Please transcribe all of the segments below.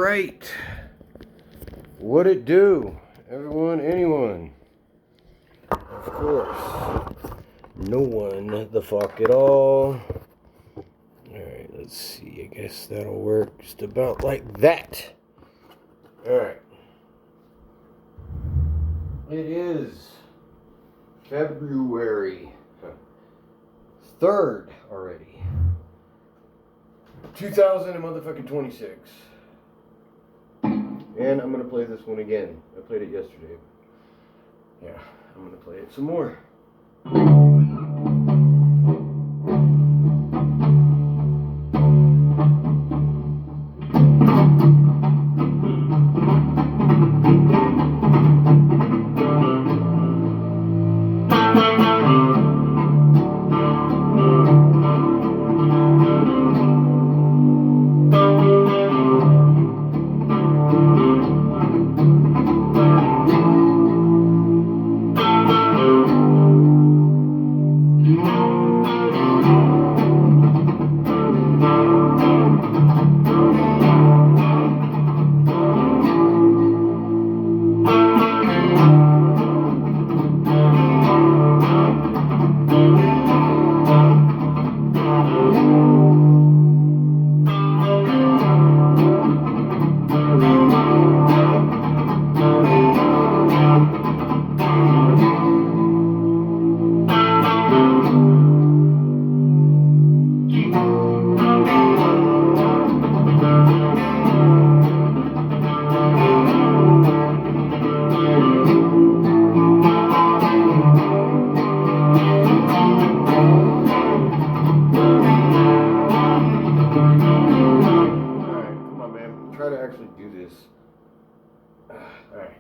right. What it do? Everyone, anyone. Of course. No one the fuck at all. Alright, let's see. I guess that'll work just about like that. Alright. It is February 3rd already. 2026. And I'm gonna play this one again. I played it yesterday. Yeah, I'm gonna play it some more. Try to actually do this. Alright.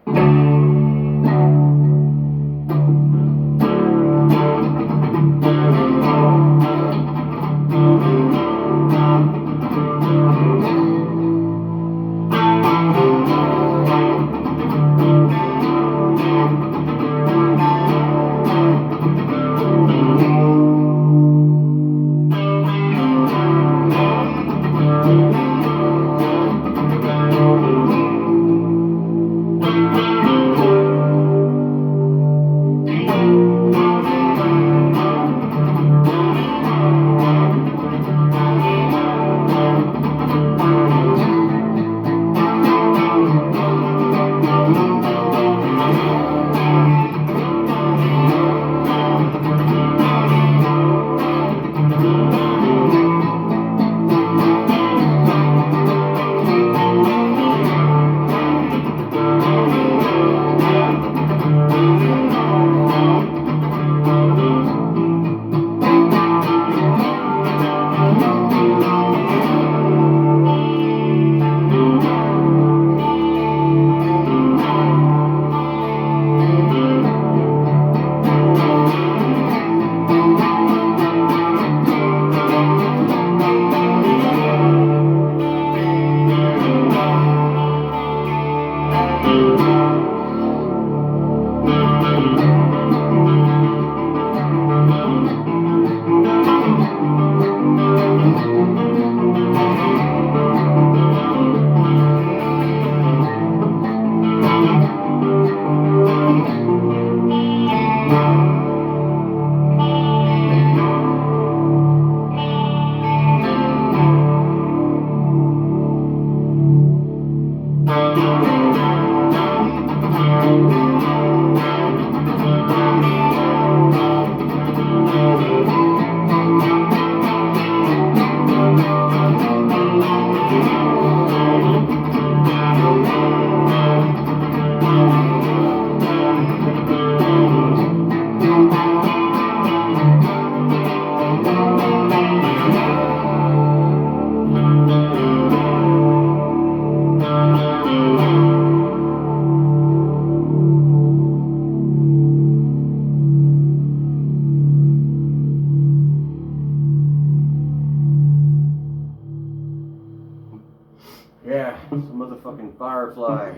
Yeah, some motherfucking Firefly.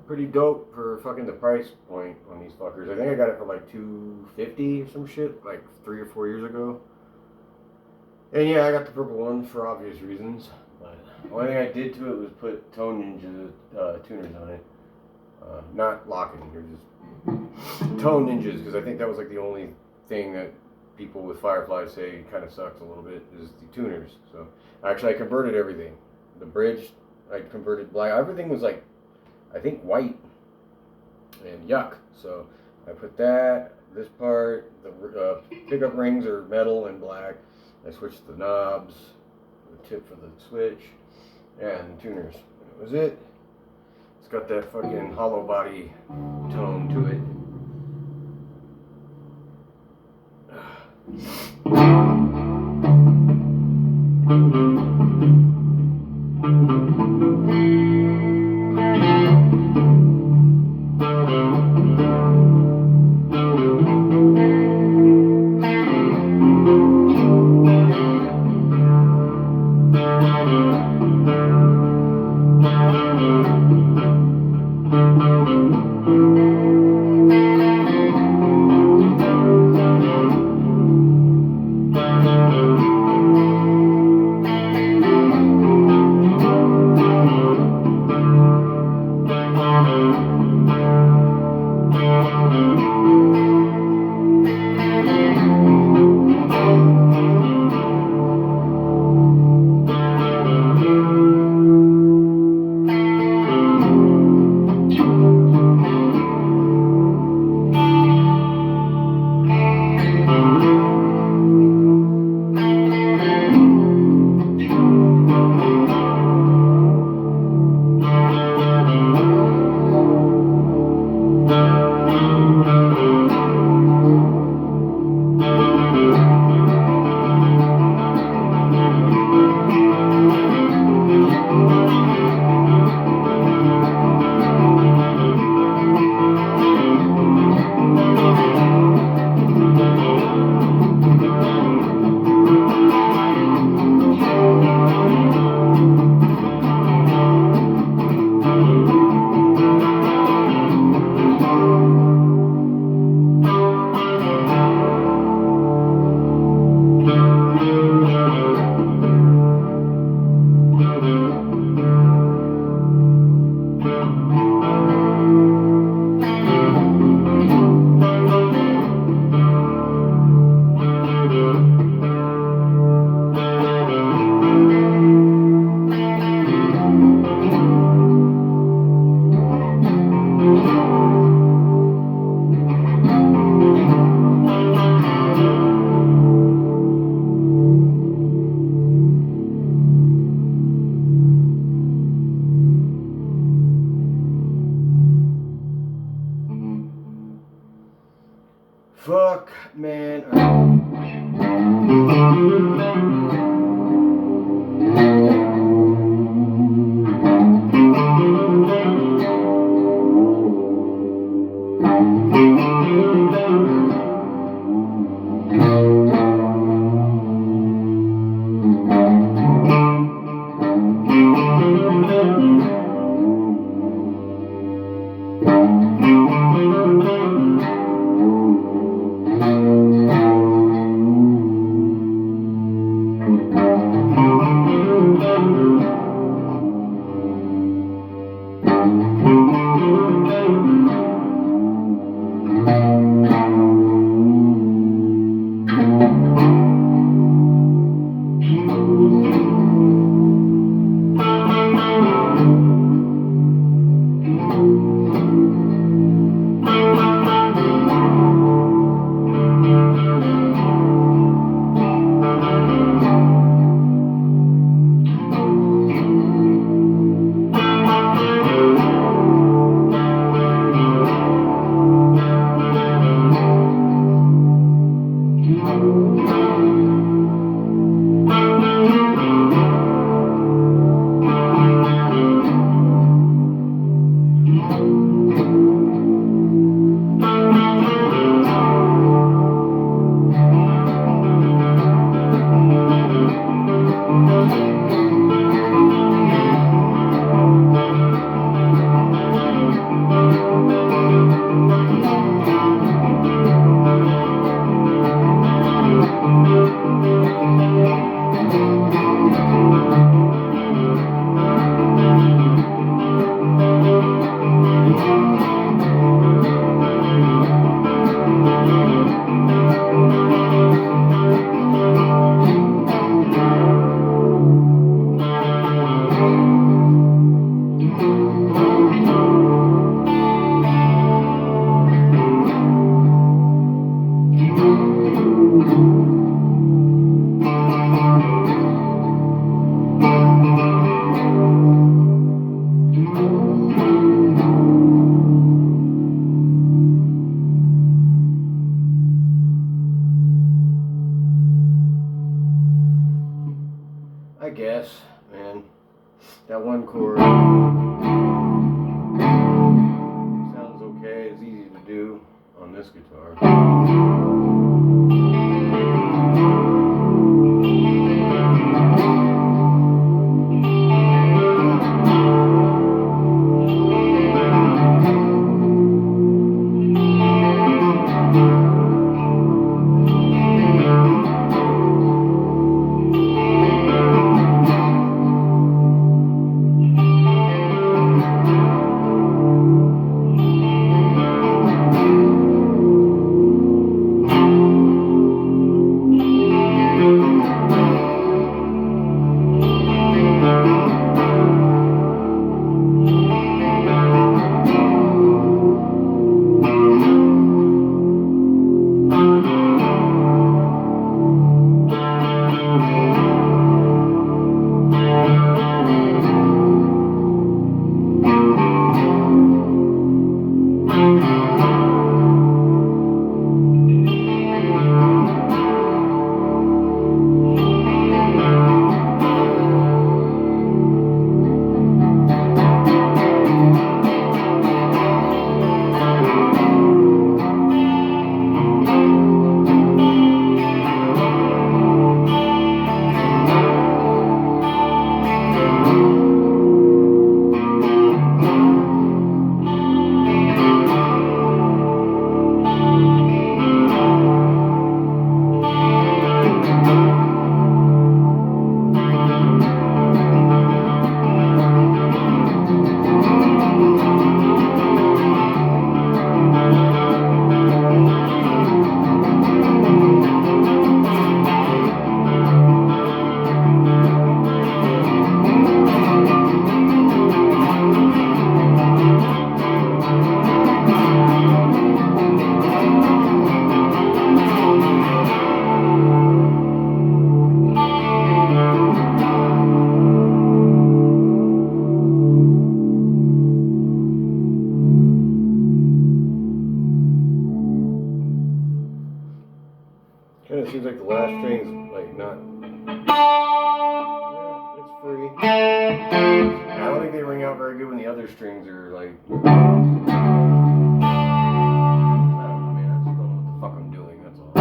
Pretty dope for fucking the price point on these fuckers. I think I got it for like $250 or some shit, like 3 or 4 years ago. And yeah, I got the purple one for obvious reasons. But the only thing I did to it was put Tone Ninja tuners on it. Not locking, they're just Tone Ninjas, because I think that was like the only thing that people with Fireflies say kind of sucks a little bit is the tuners. So actually I converted everything. The bridge I converted black. Everything was like, I think white and yuck. So I put that, this part, the pickup rings are metal and black. I switched the knobs, the tip for the switch, and the tuners. That was it. It's got that fucking hollow body tone to it. Fuck, man. I guess, man. That one chord sounds okay. It's easy to do on this guitar. Kind of seems like the last string's like not. Yeah, it's free. I don't think they ring out very good when the other strings are like. I don't know, man. I just don't know what the fuck I'm doing. That's all.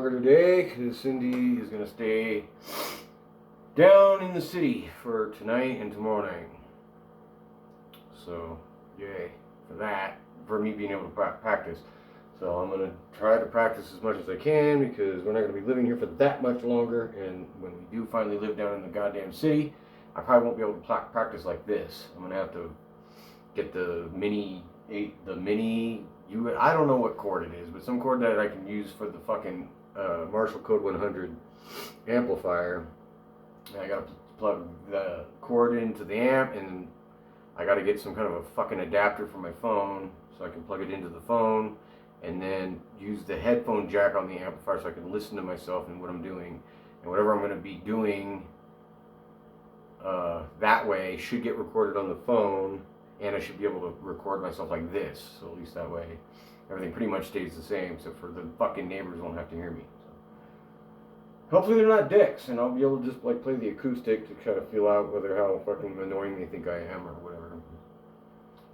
longer today because Cindy is going to stay down in the city for tonight and tomorrow night. So, yay for that, for me being able to practice. So I'm going to try to practice as much as I can because we're not going to be living here for that much longer. And when we do finally live down in the goddamn city, I probably won't be able to practice like this. I'm going to have to get the mini, I don't know what cord it is, but some cord that I can use for the fucking Marshall Code 100 amplifier. And I got to plug the cord into the amp, and I got to get some kind of a fucking adapter for my phone so I can plug it into the phone, and then use the headphone jack on the amplifier so I can listen to myself and what I'm doing. And whatever I'm going to be doing that way should get recorded on the phone, and I should be able to record myself like this. So at least that way everything pretty much stays the same, except for the fucking neighbors won't have to hear me. So hopefully they're not dicks, and I'll be able to just like play the acoustic to kind of feel out whether how fucking annoying they think I am or whatever.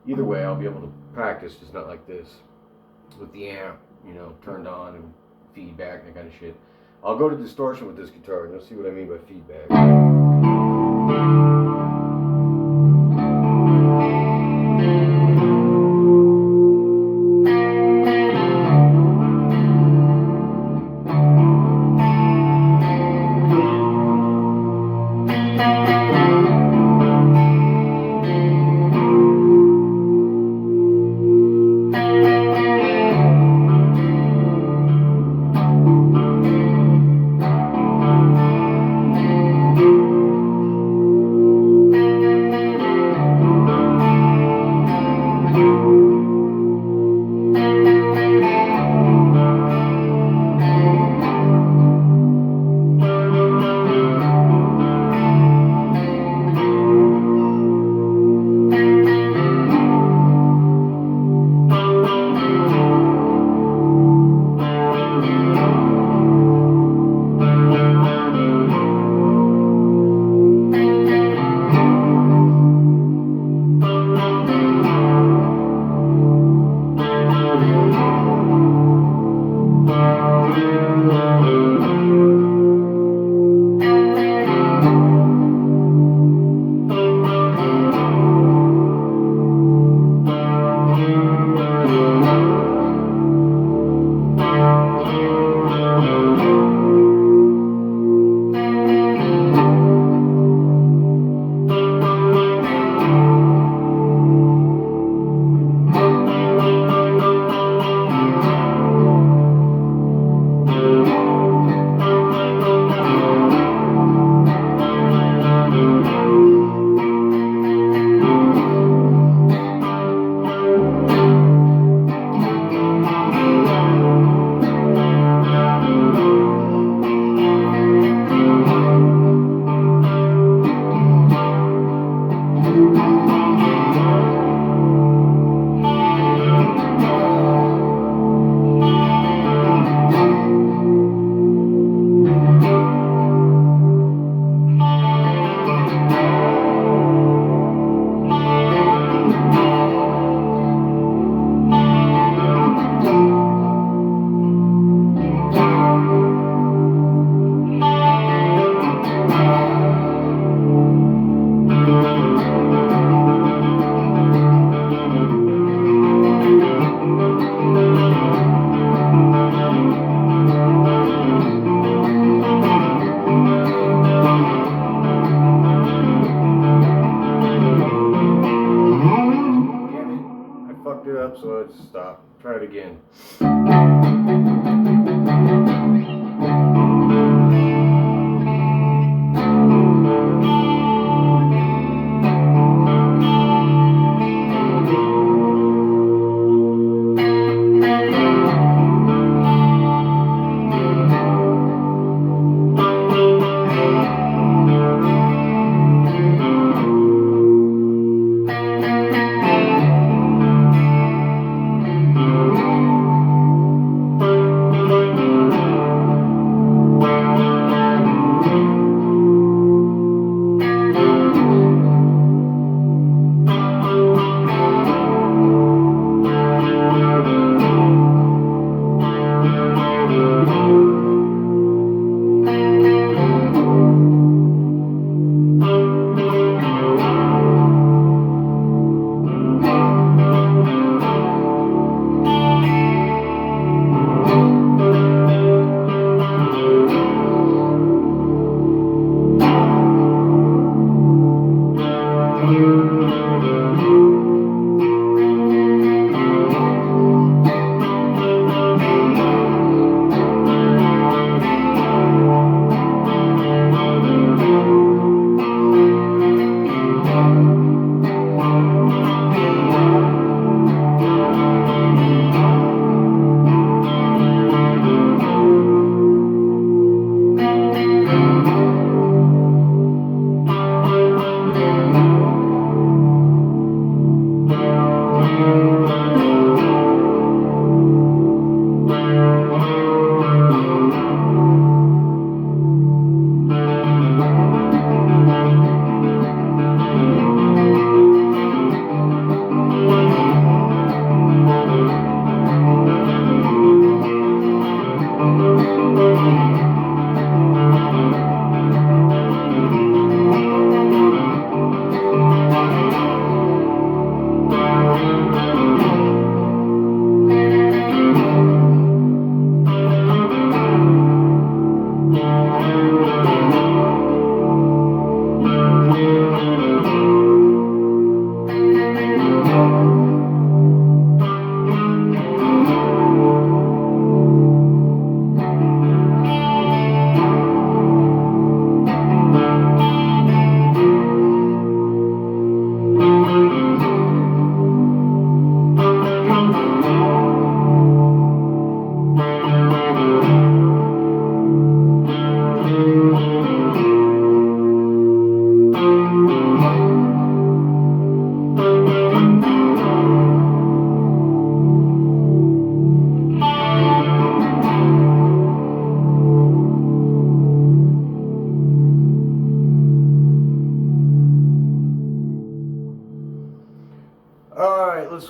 Either way, I'll be able to practice, just not like this, with the amp, you know, turned on and feedback and that kind of shit. I'll go to distortion with this guitar, and you'll see what I mean by feedback. So let's stop. Try it again.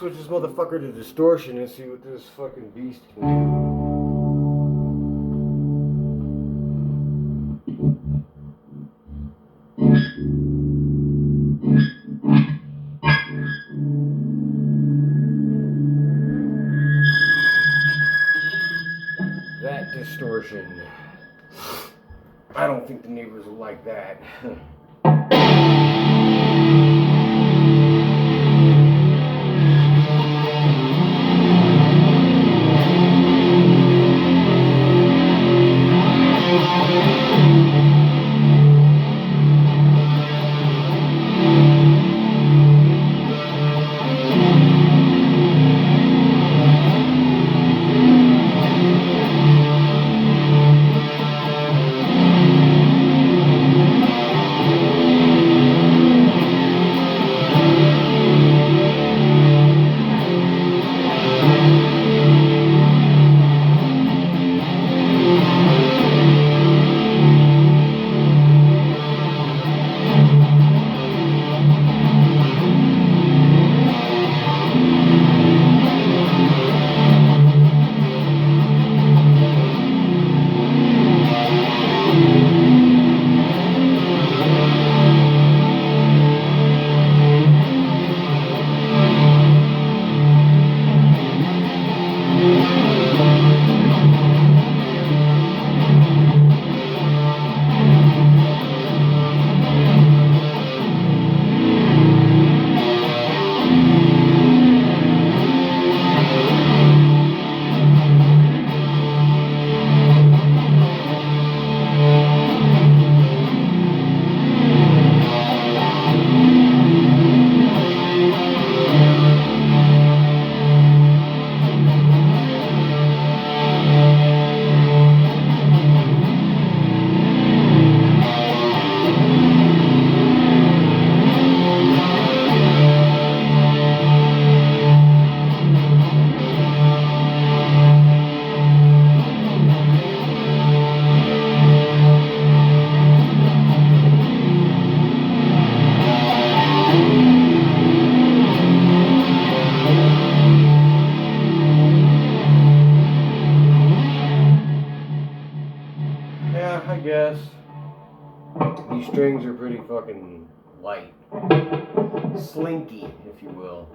switch this motherfucker to distortion and see what this fucking beast can do. That distortion. I don't think the neighbors will like that. I guess these strings are pretty fucking light, slinky, if you will.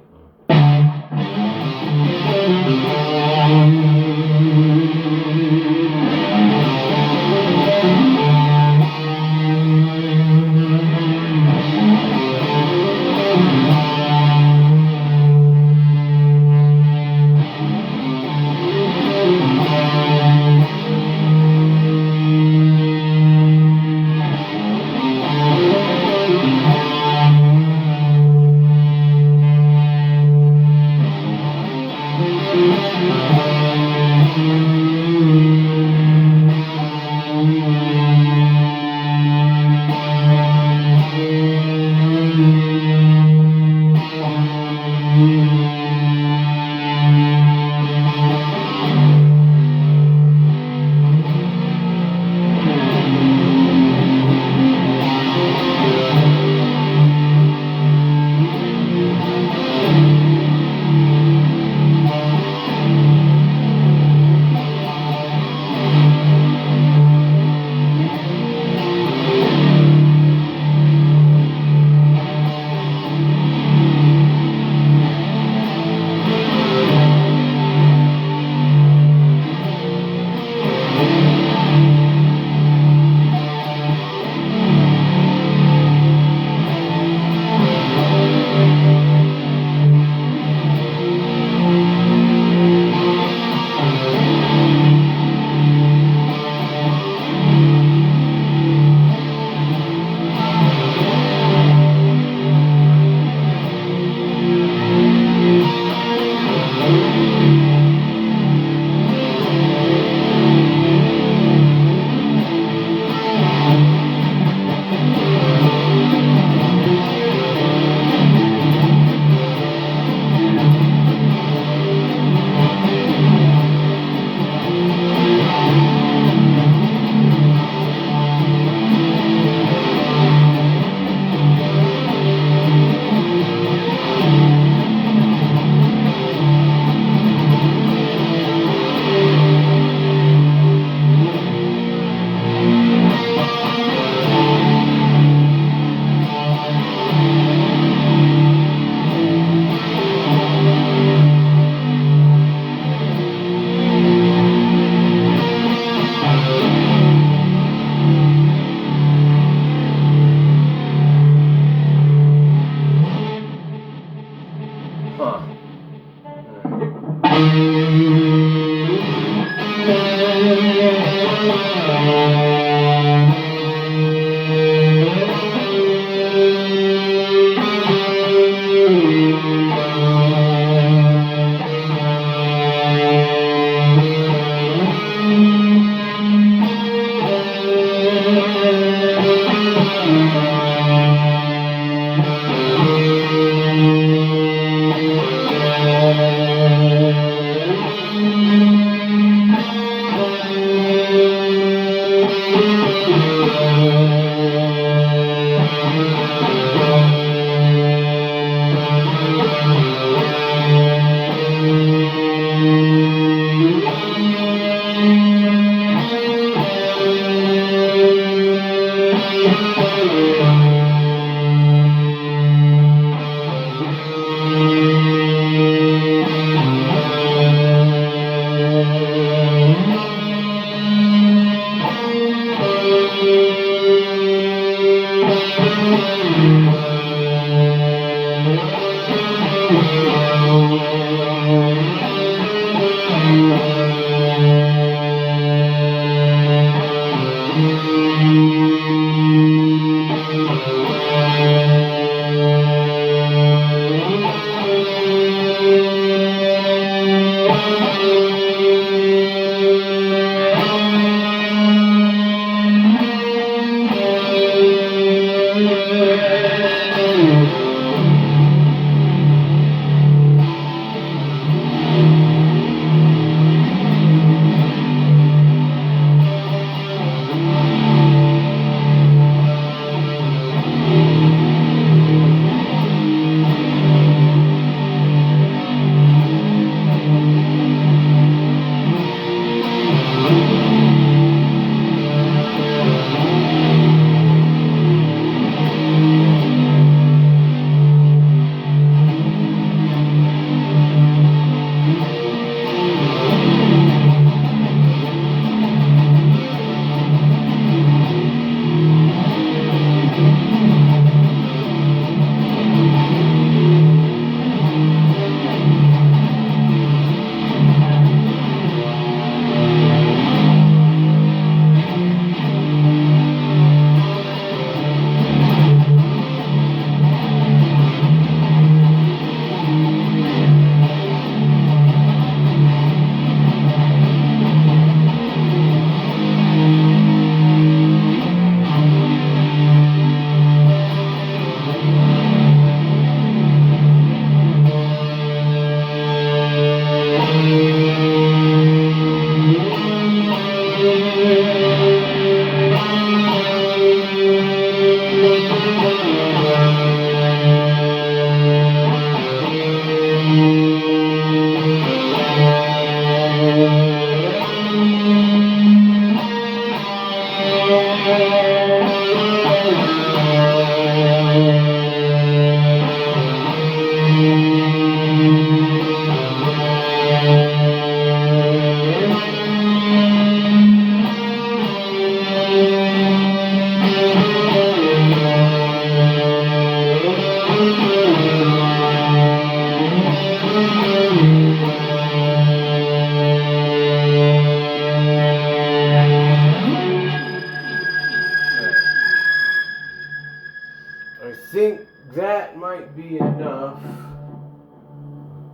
think that might be enough.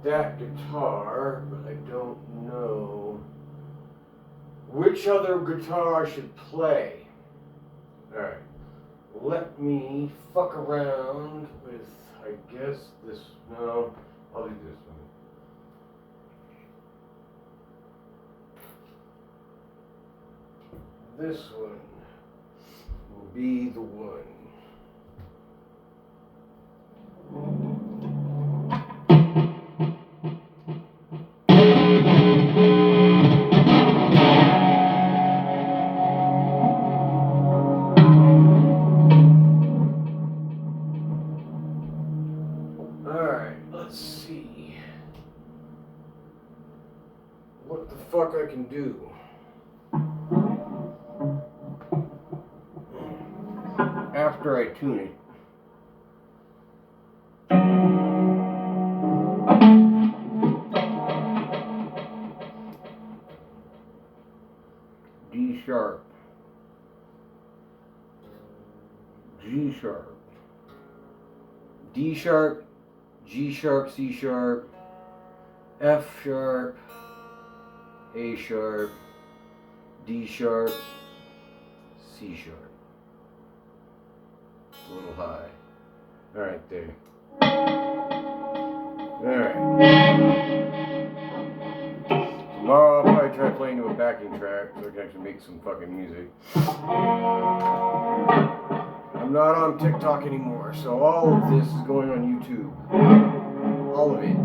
That guitar, but I don't know which other guitar I should play. Alright, let me fuck around with, I guess, this. No, I'll do this one. This one will be the one. Alright, let's see what the fuck I can do. After I tune it. sharp, G sharp, D sharp, G sharp, C sharp, F sharp, A sharp, D sharp, C sharp. A little high. Alright, there. Alright. Tomorrow I'll probably try playing to a backing track so I can actually make some fucking music. I'm not on TikTok anymore, so all of this is going on YouTube. All of it.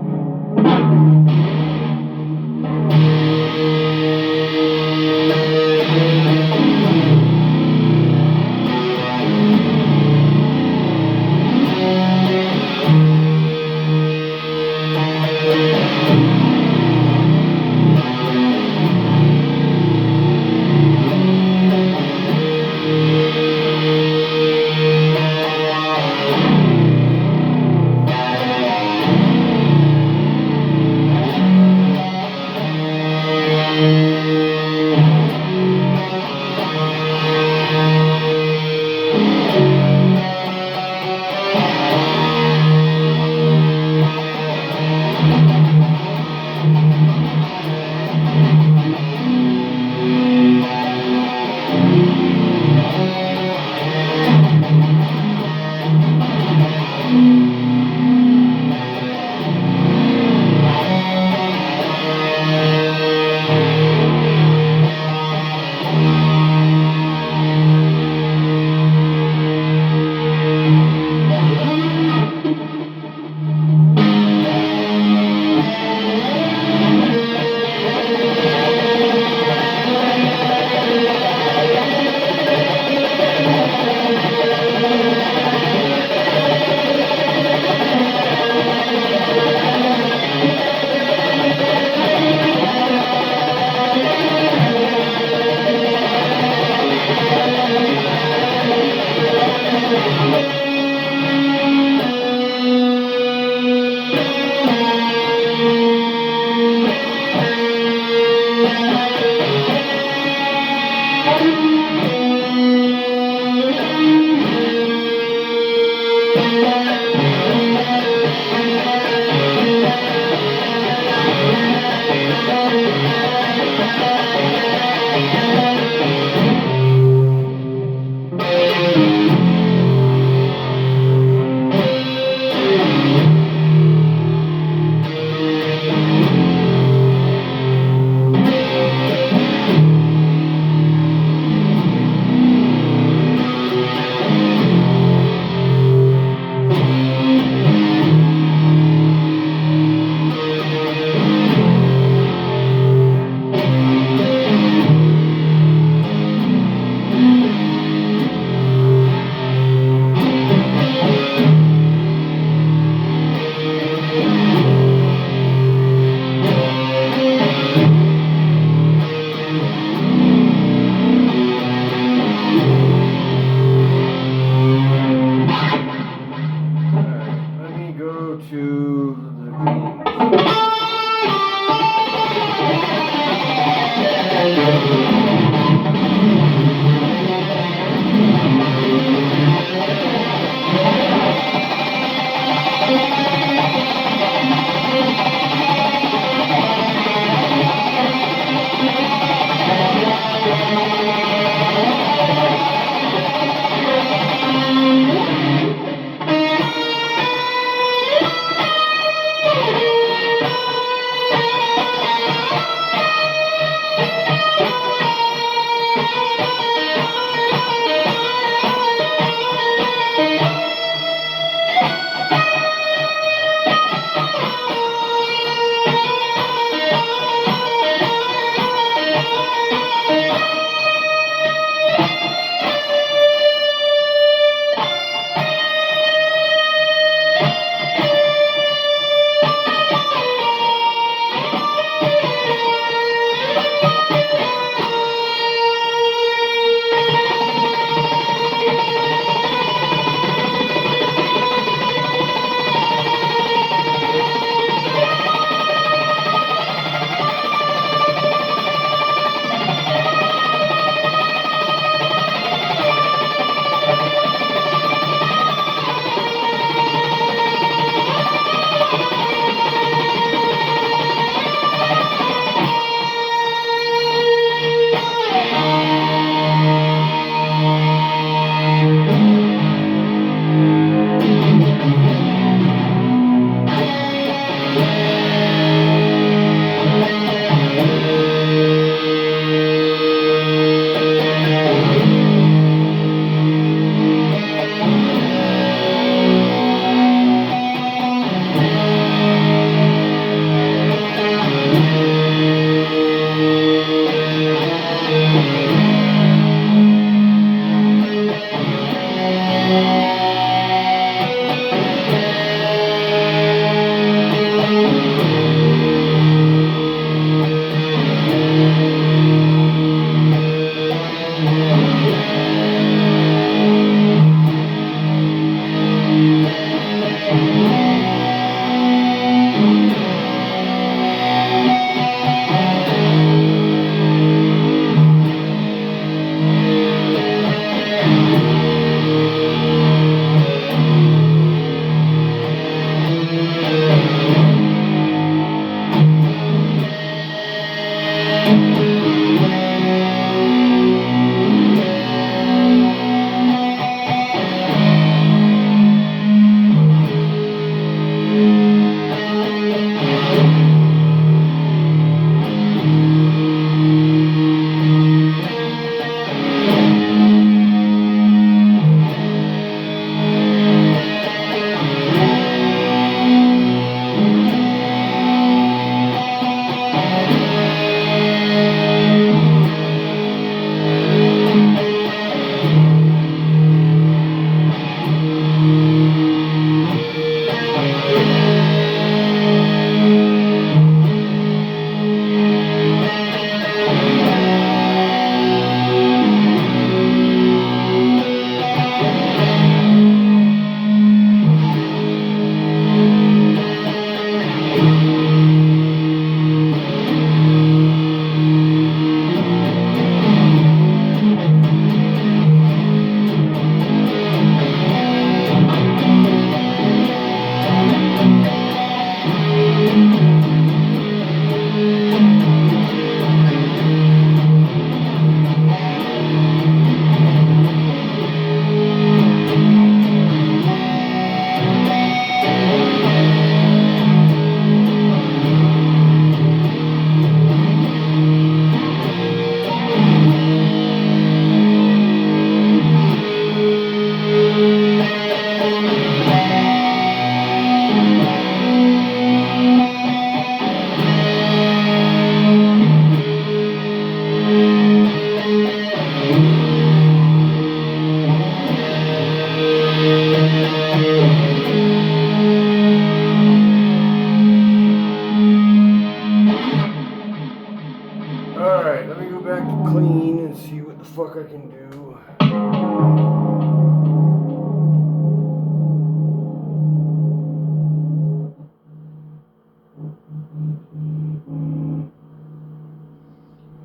back to clean and see what the fuck I can do.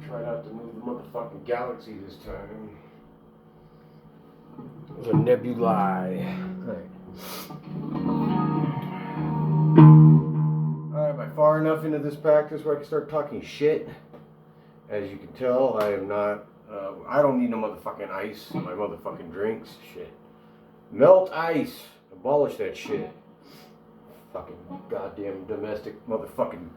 Try not to move the motherfucking galaxy this time. It was a nebulae. Alright, am I far enough into this practice where I can start talking shit? As you can tell, I am not, I don't need no motherfucking ice in my motherfucking drinks. Shit. Melt ice. Abolish that shit. Fucking goddamn domestic motherfucking.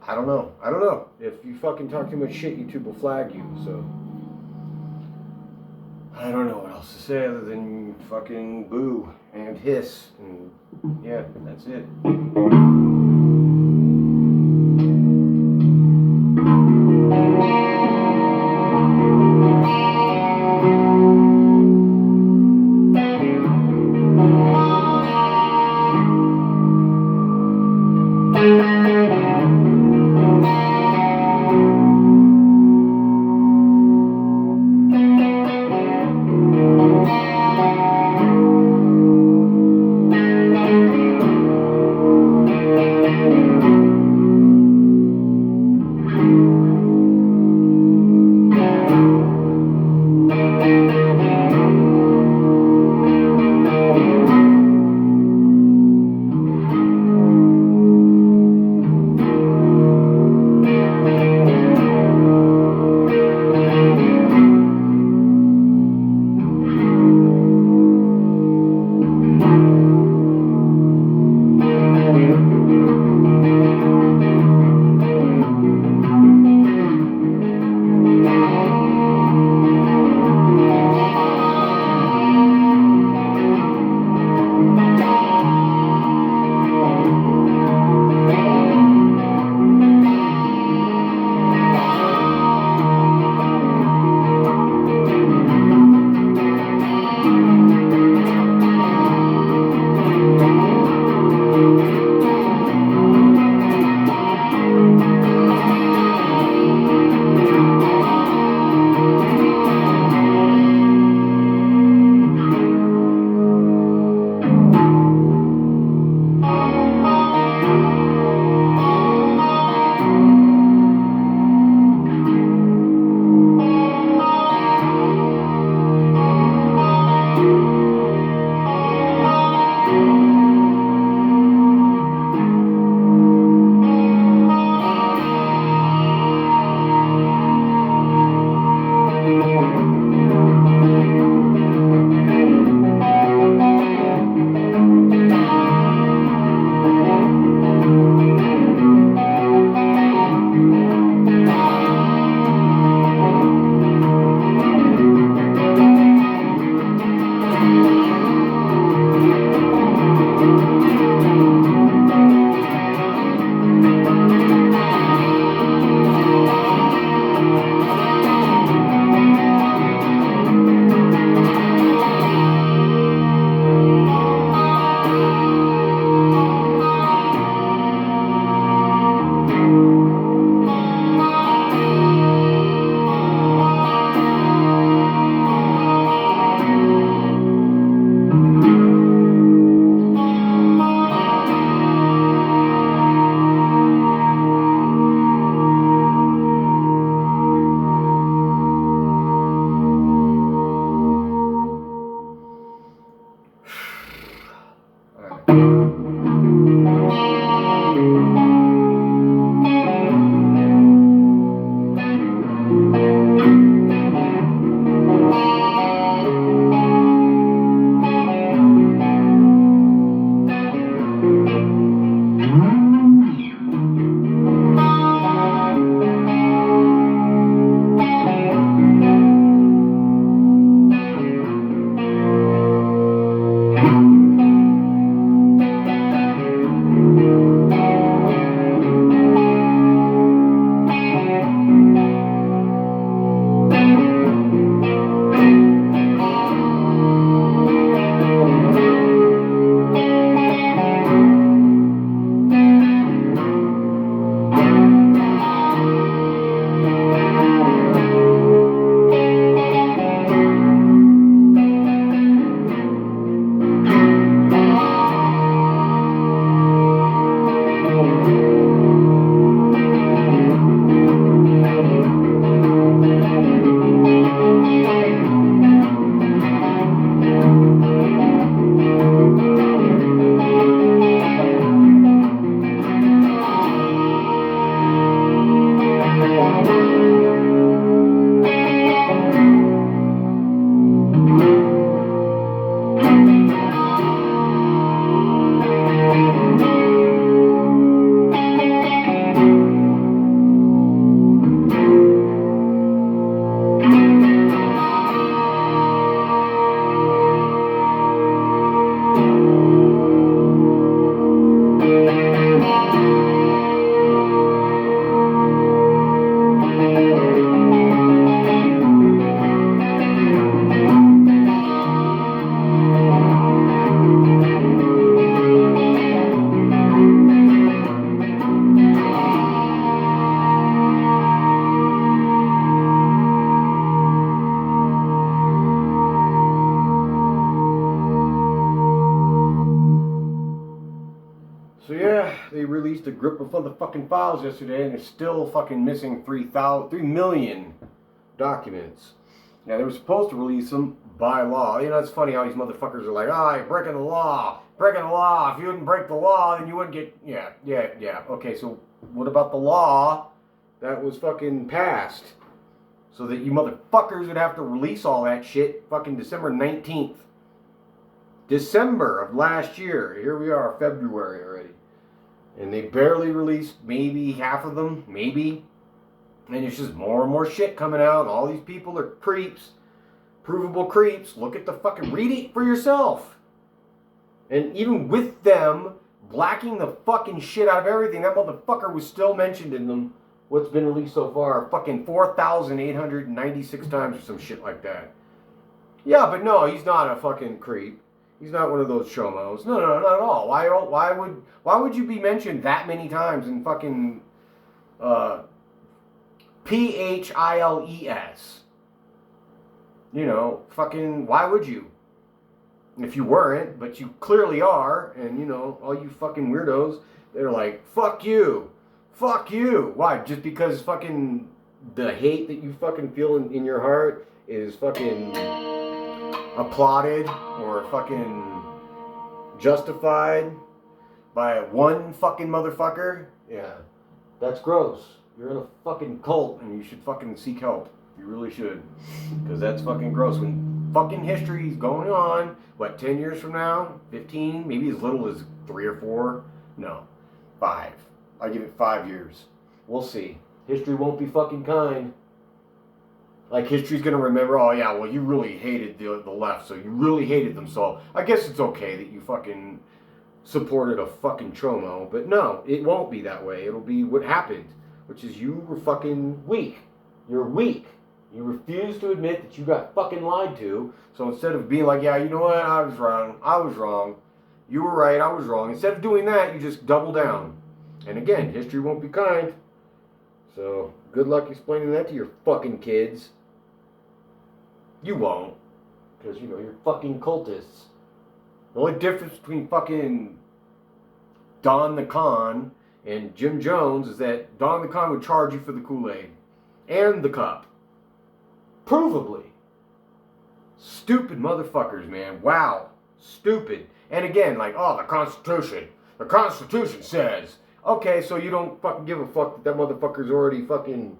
I don't know. If you fucking talk too much shit, YouTube will flag you, so. I don't know what else to say other than fucking boo and hiss. And yeah, that's it. grip of motherfucking files yesterday, and they're still fucking missing 3 million documents. Now, they were supposed to release them by law. You know, it's funny how these motherfuckers are like, you're breaking the law. Breaking the law. If you wouldn't break the law, then you wouldn't get... Yeah. Okay, so what about the law that was fucking passed? So that you motherfuckers would have to release all that shit fucking December 19th. December of last year. Here we are, February already. And they barely released maybe half of them. Maybe. And it's just more and more shit coming out. And all these people are creeps. Provable creeps. Look at the fucking... Read it for yourself. And even with them blacking the fucking shit out of everything, that motherfucker was still mentioned in them. What's been released so far? Fucking 4,896 times or some shit like that. Yeah, but no, he's not a fucking creep. He's not one of those chomos. No, not at all. Why would you be mentioned that many times in fucking PHILES? You know, fucking, why would you? If you weren't, but you clearly are, and you know, all you fucking weirdos, they're like, fuck you. Fuck you. Why? Just because fucking the hate that you fucking feel in your heart is fucking applauded or fucking justified by one fucking motherfucker? Yeah. That's gross. You're in a fucking cult and you should fucking seek help. You really should. Because that's fucking gross. When fucking history is going on, what, 10 years from now? 15? Maybe as little as 3 or 4? No. 5. I give it 5 years. We'll see. History won't be fucking kind. Like, history's gonna remember, oh yeah, well, you really hated the left, so you really hated them, so I guess it's okay that you fucking supported a fucking chomo. But no, it won't be that way. It'll be what happened, which is you were fucking weak. You're weak. You refuse to admit that you got fucking lied to, so instead of being like, yeah, you know what, I was wrong, you were right, I was wrong, instead of doing that, you just double down. And again, history won't be kind. So, good luck explaining that to your fucking kids. You won't. Because, you know, you're fucking cultists. The only difference between fucking Don the Con and Jim Jones is that Don the Con would charge you for the Kool-Aid. And the cup. Provably. Stupid motherfuckers, man. Wow. Stupid. And again, like, oh, the Constitution. The Constitution says... Okay, so you don't fucking give a fuck that motherfucker's already fucking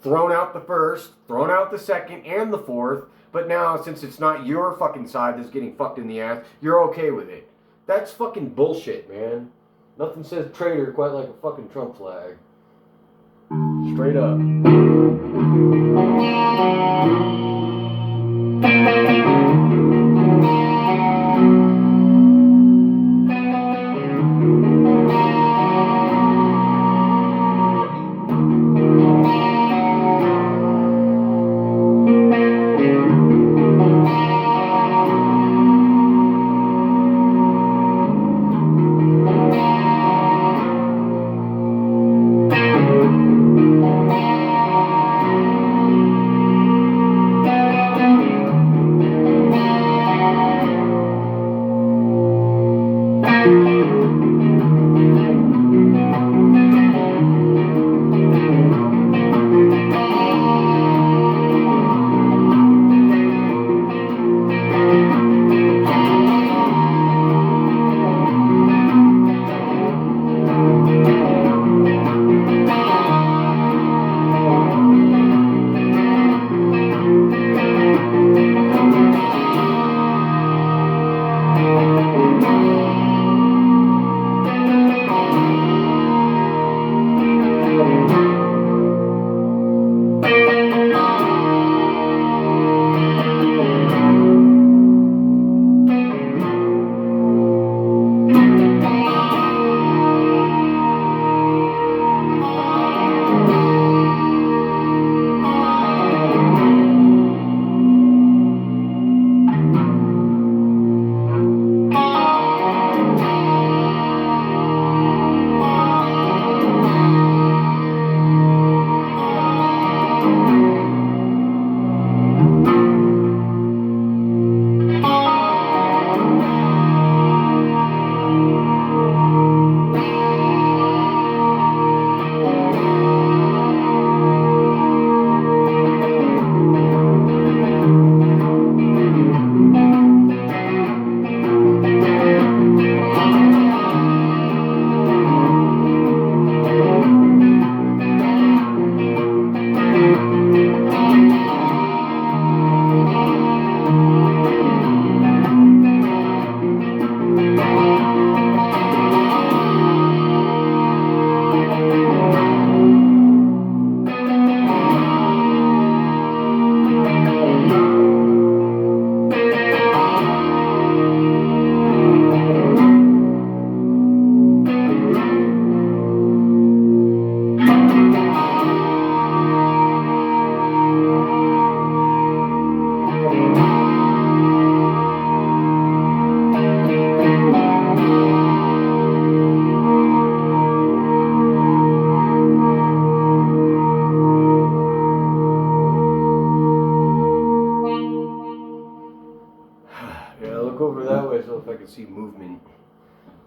thrown out the first, thrown out the second, and the fourth, but now, since it's not your fucking side that's getting fucked in the ass, you're okay with it. That's fucking bullshit, man. Nothing says traitor quite like a fucking Trump flag. Straight up.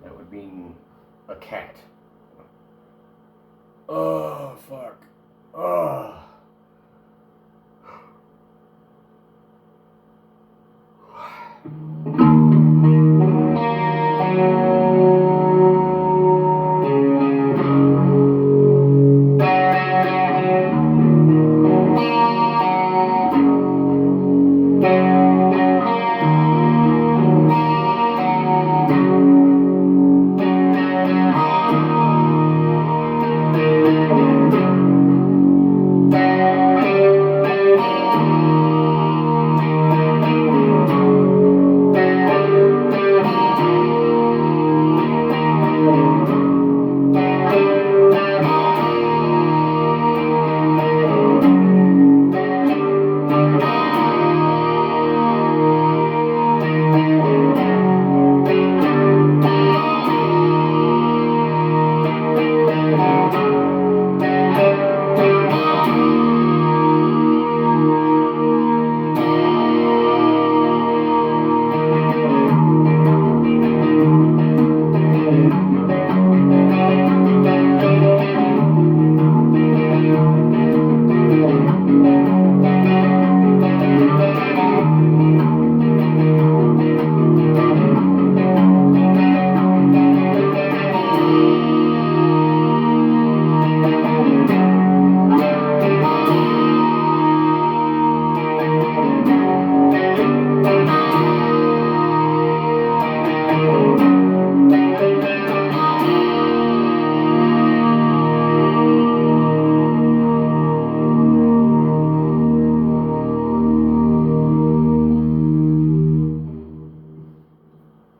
That would mean a cat. Oh, fuck. Oh.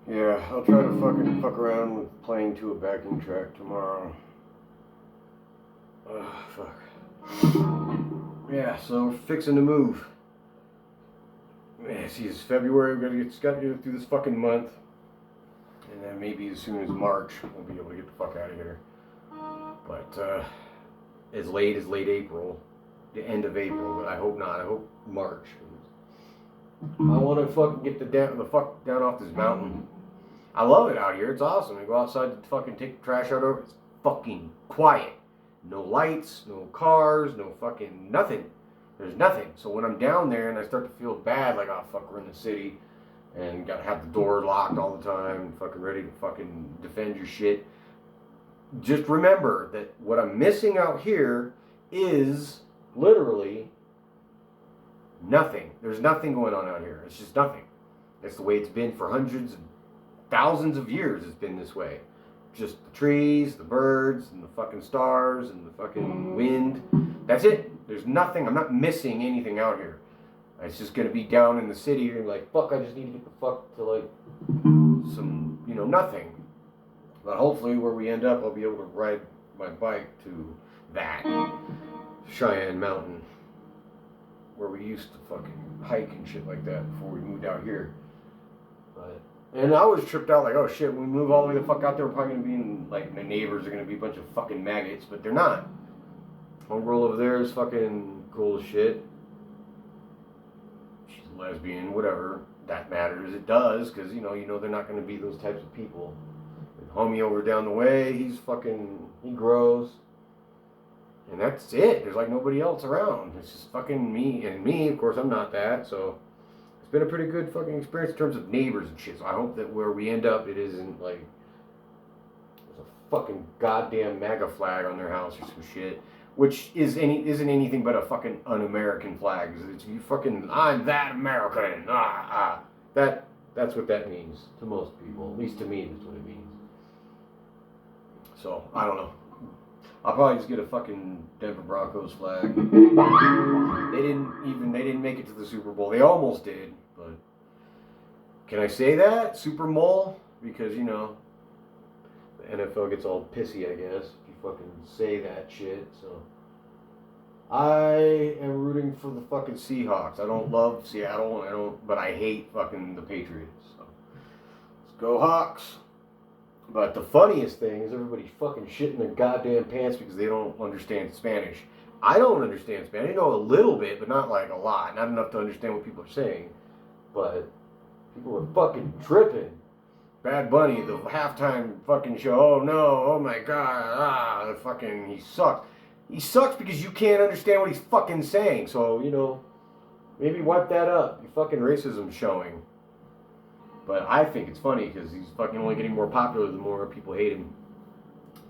Yeah, I'll try to fucking fuck around with playing to a backing track tomorrow. Fuck. Yeah, so we're fixing to move. Man, see, it's February. It's got to get through this fucking month, and then maybe as soon as March we'll be able to get the fuck out of here. But as late as late April, the end of April. But I hope not. I hope March. I want to fucking get the fuck down off this mountain. I love it out here. It's awesome. I go outside to fucking take the trash out over. It's fucking quiet. No lights, no cars, no fucking nothing. There's nothing. So when I'm down there and I start to feel bad, like, oh fuck, we're in the city and gotta have the door locked all the time and fucking ready to fucking defend your shit. Just remember that what I'm missing out here is literally nothing. There's nothing going on out here. It's just nothing. That's the way it's been for hundreds of thousands of years. It's been this way. Just the trees, the birds, and the fucking stars, and the fucking wind. That's it. There's nothing. I'm not missing anything out here. It's just gonna be down in the city and like, fuck, I just need to get the fuck to like some, nothing. But hopefully where we end up, I'll be able to ride my bike to that Cheyenne Mountain where we used to fucking hike and shit like that before we moved out here. And I was tripped out like, oh shit, when we move all the way the fuck out there, we're probably gonna be in, like, my neighbors are gonna be a bunch of fucking maggots, but they're not. Homegirl over there is fucking cool as shit. She's a lesbian, whatever. That matters. It does, because, you know they're not gonna be those types of people. And homie over down the way, he grows. And that's it. There's like nobody else around. It's just fucking me. And me, of course, I'm not that, so it's been a pretty good fucking experience in terms of neighbors and shit. So I hope that where we end up, it isn't like there's a fucking goddamn MAGA flag on their house or some shit, which isn't anything but a fucking un-American flag. It's you fucking, I'm that American. That's what that means to most people. At least to me, that's what it means. So I don't know. I'll probably just get a fucking Denver Broncos flag. They didn't make it to the Super Bowl. They almost did, but can I say that? Super Bowl? Because, the NFL gets all pissy, I guess, if you fucking say that shit, so. I am rooting for the fucking Seahawks. I don't love Seattle, but I hate fucking the Patriots, so. Let's go Hawks. But the funniest thing is everybody fucking shitting their goddamn pants because they don't understand Spanish. I don't understand Spanish. I know a little bit, but not like a lot. Not enough to understand what people are saying. But people are fucking tripping. Bad Bunny, the halftime fucking show. Oh no, oh my god, he sucks. He sucks because you can't understand what he's fucking saying. So, maybe wipe that up. Your fucking racism showing. But I think it's funny because he's fucking only getting more popular the more people hate him.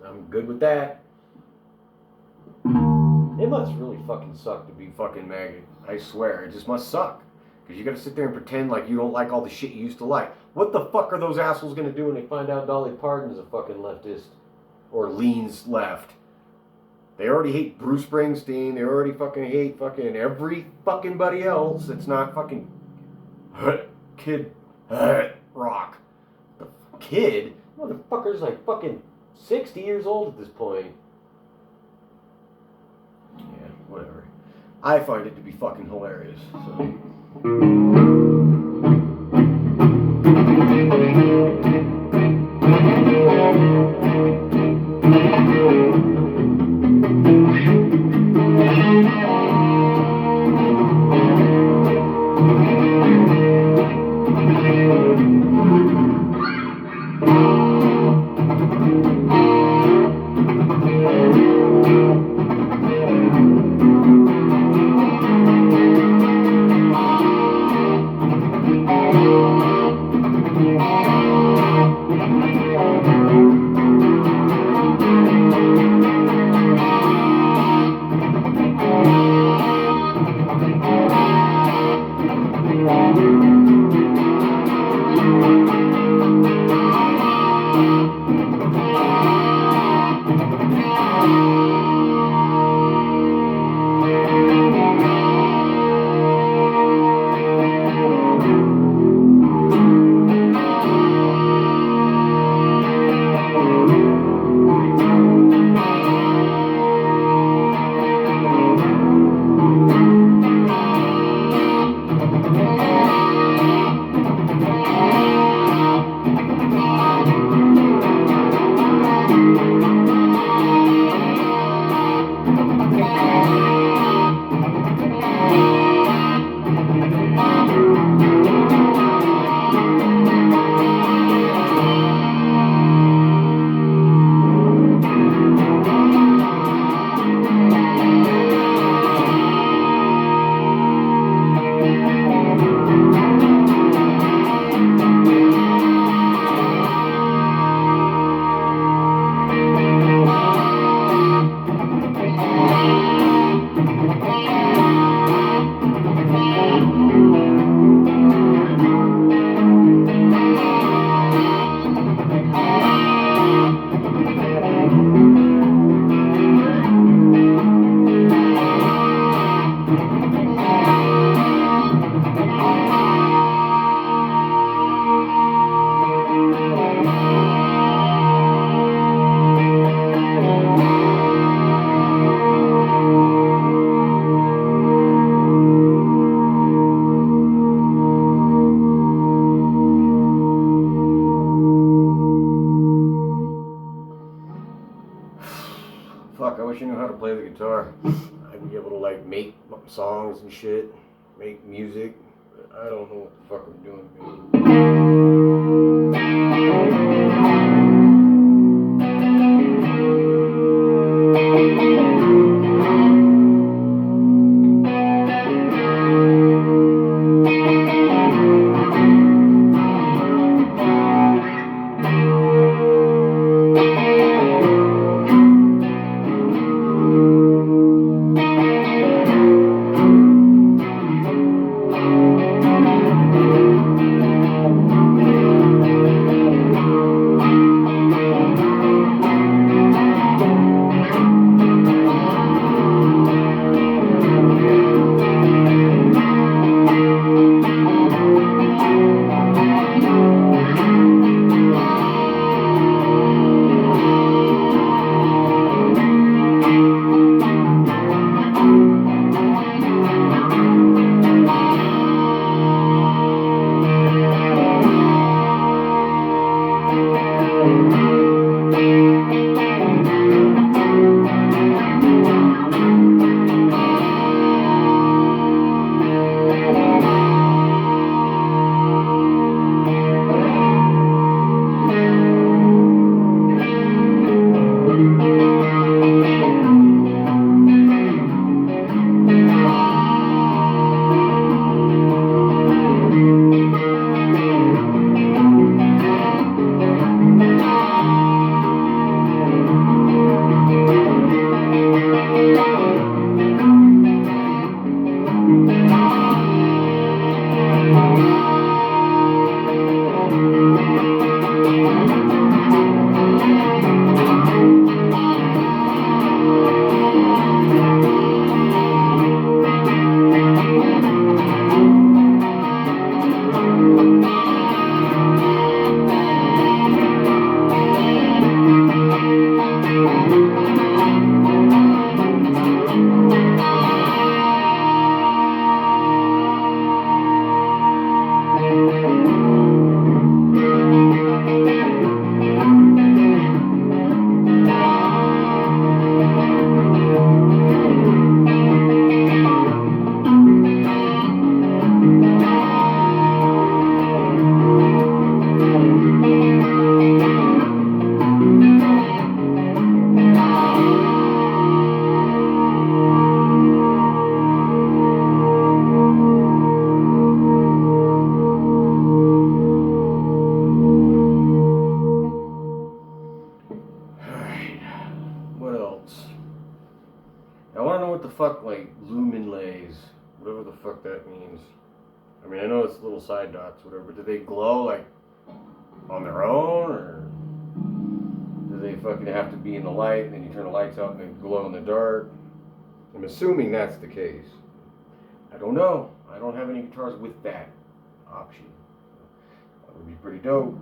I'm good with that. It must really fucking suck to be fucking MAGA. I swear, it just must suck. Because you gotta sit there and pretend like you don't like all the shit you used to like. What the fuck are those assholes gonna do when they find out Dolly Parton's a fucking leftist? Or leans left? They already hate Bruce Springsteen. They already fucking hate fucking every fucking buddy else that's not fucking Kid Rock. The kid? Motherfucker's like fucking 60 years old at this point. Yeah, whatever. I find it to be fucking hilarious. So. Fuck, I wish I knew how to play the guitar. I'd be able to like make songs and shit, make music. I don't know what the fuck I'm doing, I want to know what the fuck, like, luminlays, whatever the fuck that means. I mean, I know it's little side dots, whatever, but do they glow, like, on their own, or do they fucking have to be in the light, and then you turn the lights out and they glow in the dark? I'm assuming that's the case. I don't know. I don't have any guitars with that option. That would be pretty dope.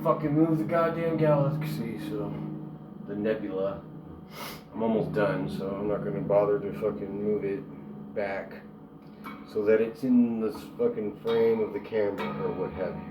Fucking move the goddamn galaxy, so the nebula. I'm almost done, so I'm not gonna bother to fucking move it back so that it's in this fucking frame of the camera or what have you.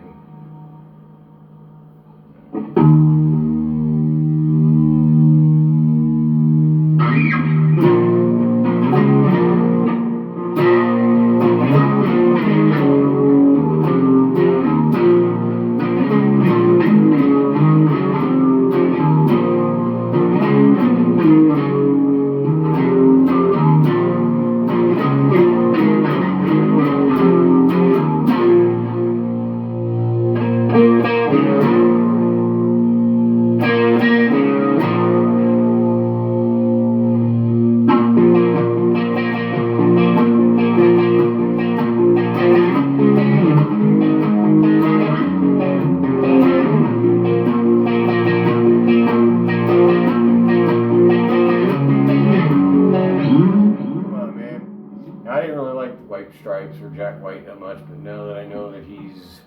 Stripes or Jack White that much, but now that I know that he's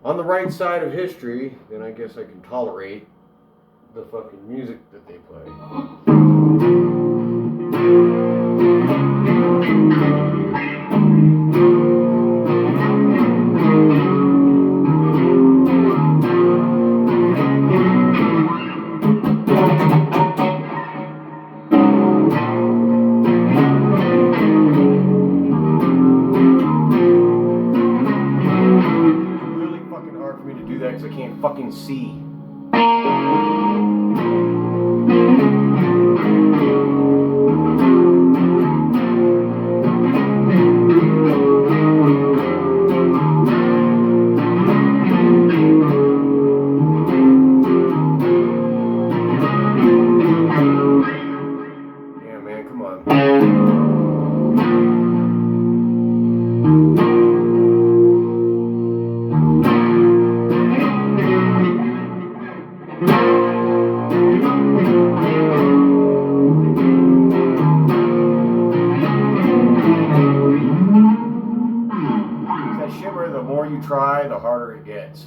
on the right side of history, then I guess I can tolerate the fucking music that they play. Because I can't fucking see. Yeah, man, come on. That shimmer, the more you try, the harder it gets.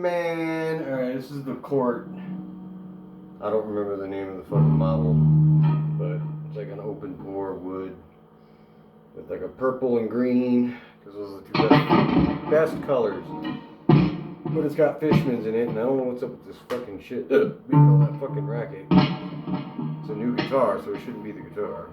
man. Alright, this is the Court. I don't remember the name of the fucking model, but it's like an open bore wood with like a purple and green, because those are the two best colors. But it's got Fishmans in it, and I don't know what's up with this fucking shit being all that fucking racket. It's a new guitar, so it shouldn't be the guitar.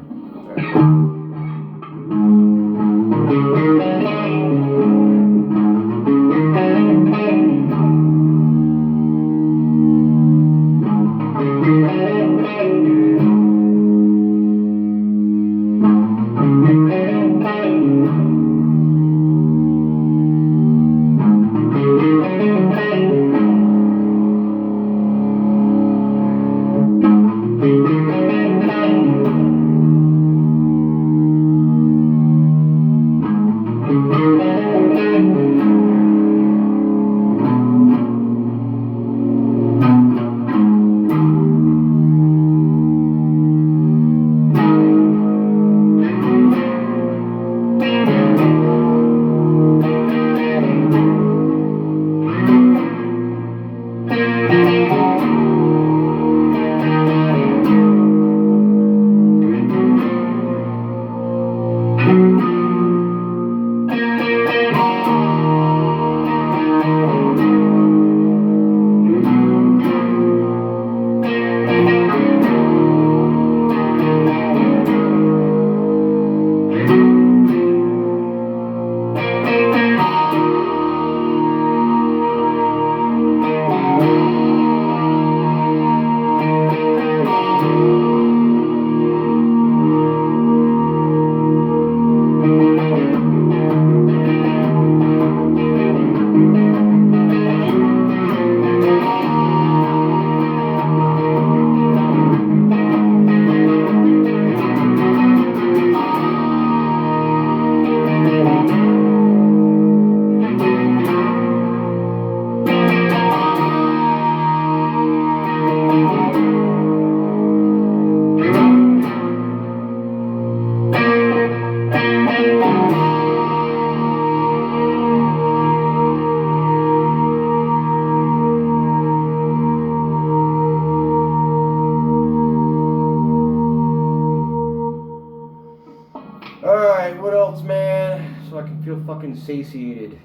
Alright, what else, man? So I can feel fucking satiated.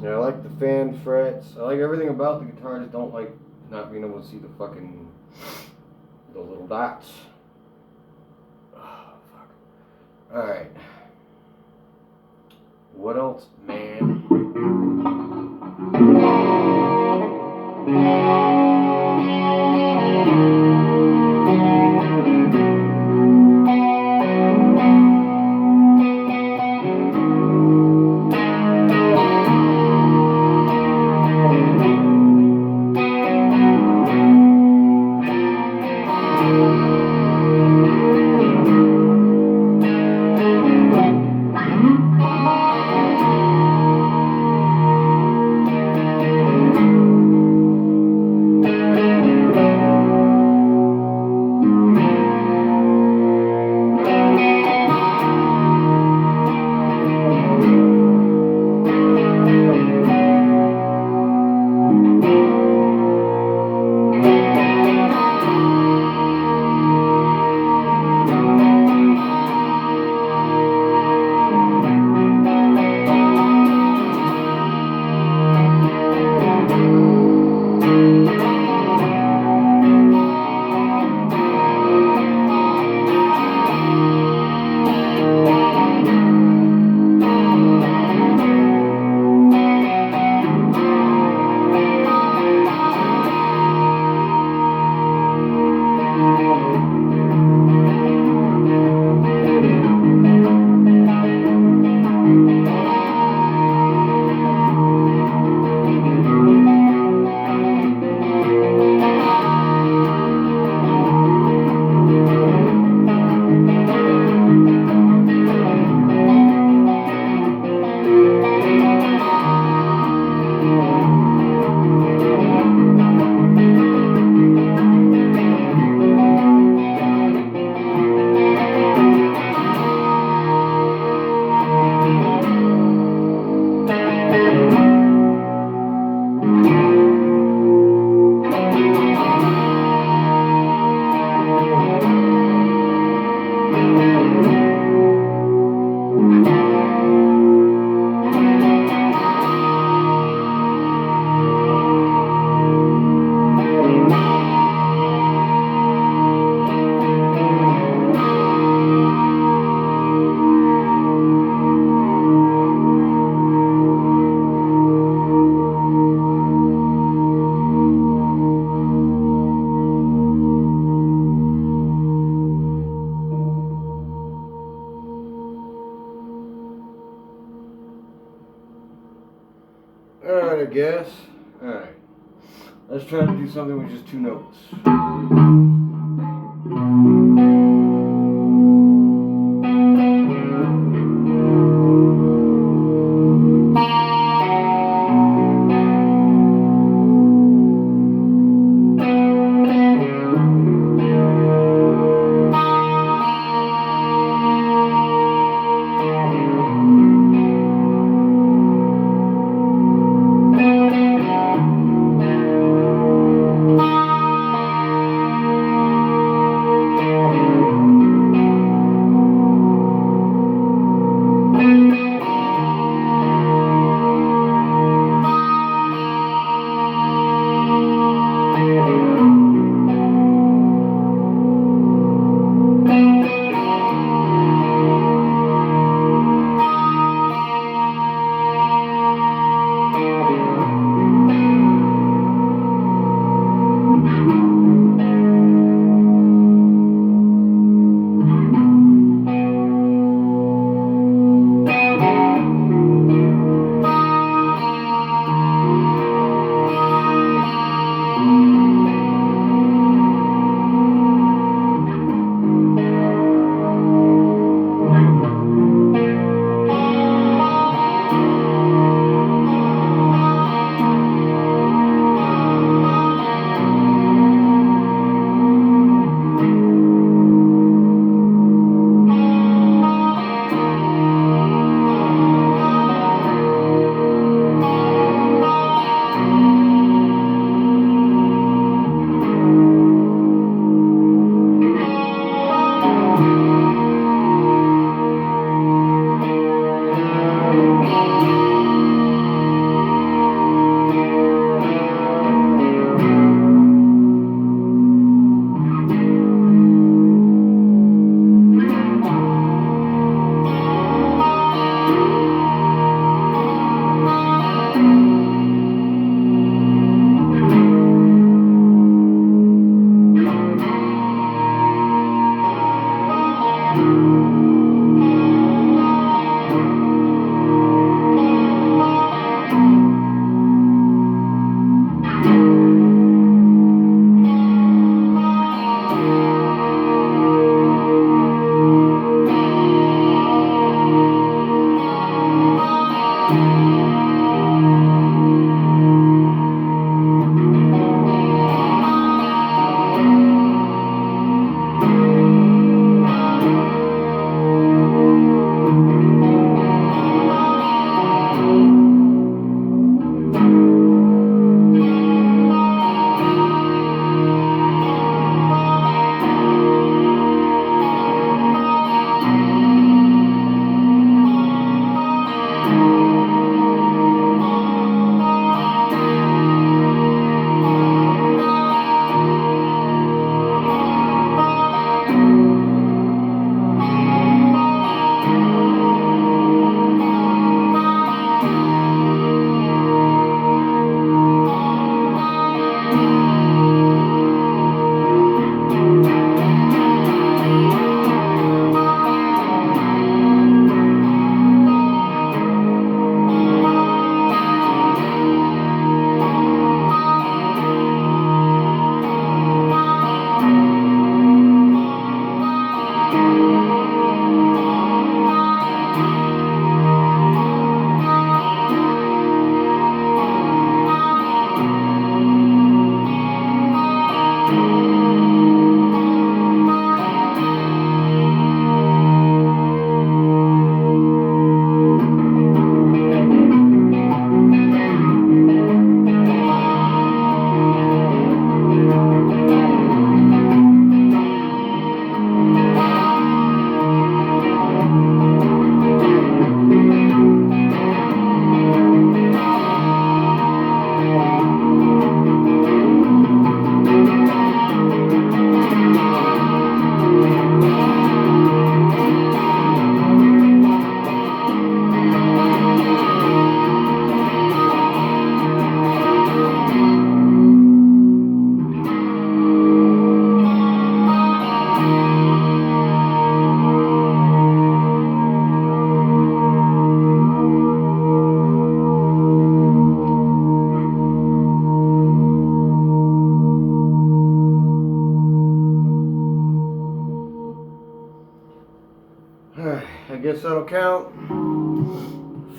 Yeah, I like the fan frets. I like everything about the guitar. I just don't like not being able to see the fucking the little dots. Oh, fuck. Alright. What else, man? Let's try to do something with just 2 notes. I guess that'll count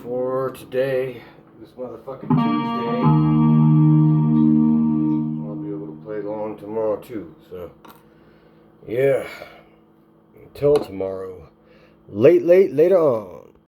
for today. This motherfucking Tuesday. I'll be able to play long tomorrow too. So, yeah. Until tomorrow. Later on.